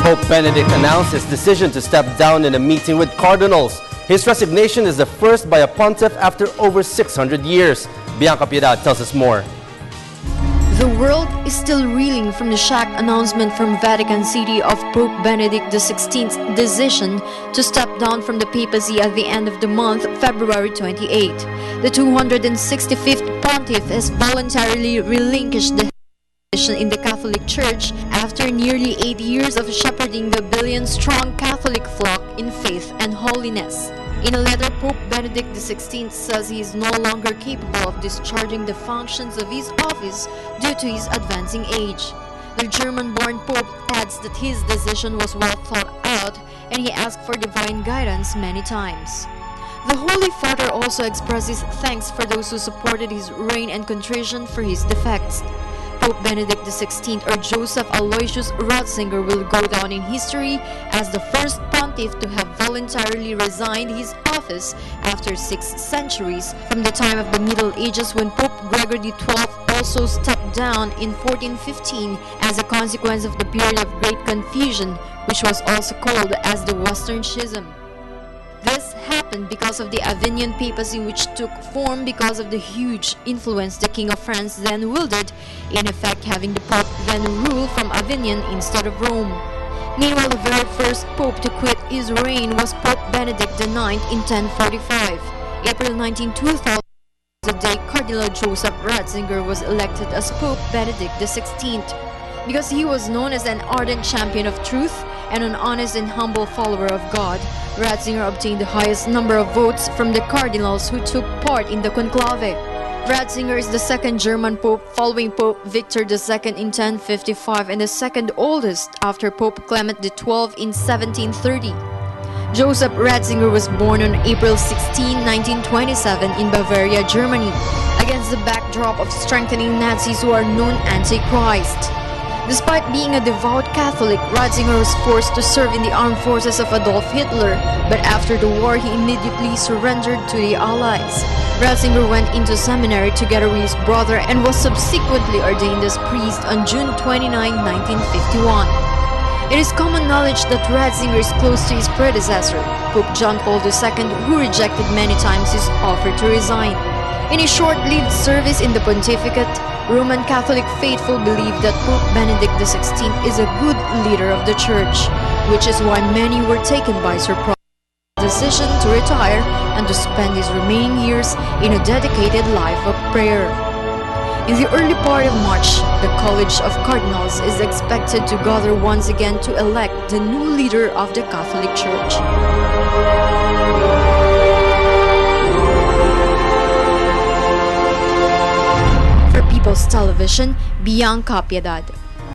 Pope Benedict announced his decision to step down in a meeting with cardinals. His resignation is the first by a pontiff after over 600 years. Bianca Piedad tells us more. The world is still reeling from the shock announcement from Vatican City of Pope Benedict XVI's decision to step down from the papacy at the end of the month, February 28. The 265th pontiff has voluntarily relinquished the position in the Catholic Church after nearly 8 years of shepherding the billion-strong Catholic flock in faith and holiness. In a letter, Pope Benedict XVI says he is no longer capable of discharging the functions of his office due to his advancing age. The German-born Pope adds that his decision was well thought out and he asked for divine guidance many times. The Holy Father also expresses thanks for those who supported his reign and contrition for his defects. Pope Benedict XVI or Joseph Aloysius Ratzinger will go down in history as the first pontiff to have voluntarily resigned his office after 6 centuries, from the time of the Middle Ages when Pope Gregory XII also stepped down in 1415 as a consequence of the period of Great Confusion, which was also called as the Western Schism. This happened because of the Avignon papacy, which took form because of the huge influence the King of France then wielded, in effect having the Pope then rule from Avignon instead of Rome. Meanwhile, the very first Pope to quit his reign was Pope Benedict IX in 1045. April 19, 2000, the day Cardinal Joseph Ratzinger was elected as Pope Benedict XVI. Because he was known as an ardent champion of truth and an honest and humble follower of God, Ratzinger obtained the highest number of votes from the cardinals who took part in the conclave. Ratzinger is the second German pope following Pope Victor II in 1055 and the second oldest after Pope Clement XII in 1730. Joseph Ratzinger was born on April 16, 1927 in Bavaria, Germany, against the backdrop of strengthening Nazis who are known anti-Christ. Despite being a devout Catholic, Ratzinger was forced to serve in the armed forces of Adolf Hitler, but after the war he immediately surrendered to the Allies. Ratzinger went into seminary together with his brother and was subsequently ordained as priest on June 29, 1951. It is common knowledge that Ratzinger is close to his predecessor, Pope John Paul II, who rejected many times his offer to resign. In a short-lived service in the pontificate, Roman Catholic faithful believe that Pope Benedict XVI is a good leader of the Church, which is why many were taken by surprise with the decision to retire and to spend his remaining years in a dedicated life of prayer. In the early part of March, the College of Cardinals is expected to gather once again to elect the new leader of the Catholic Church. For People's Television, Bianca Piedad.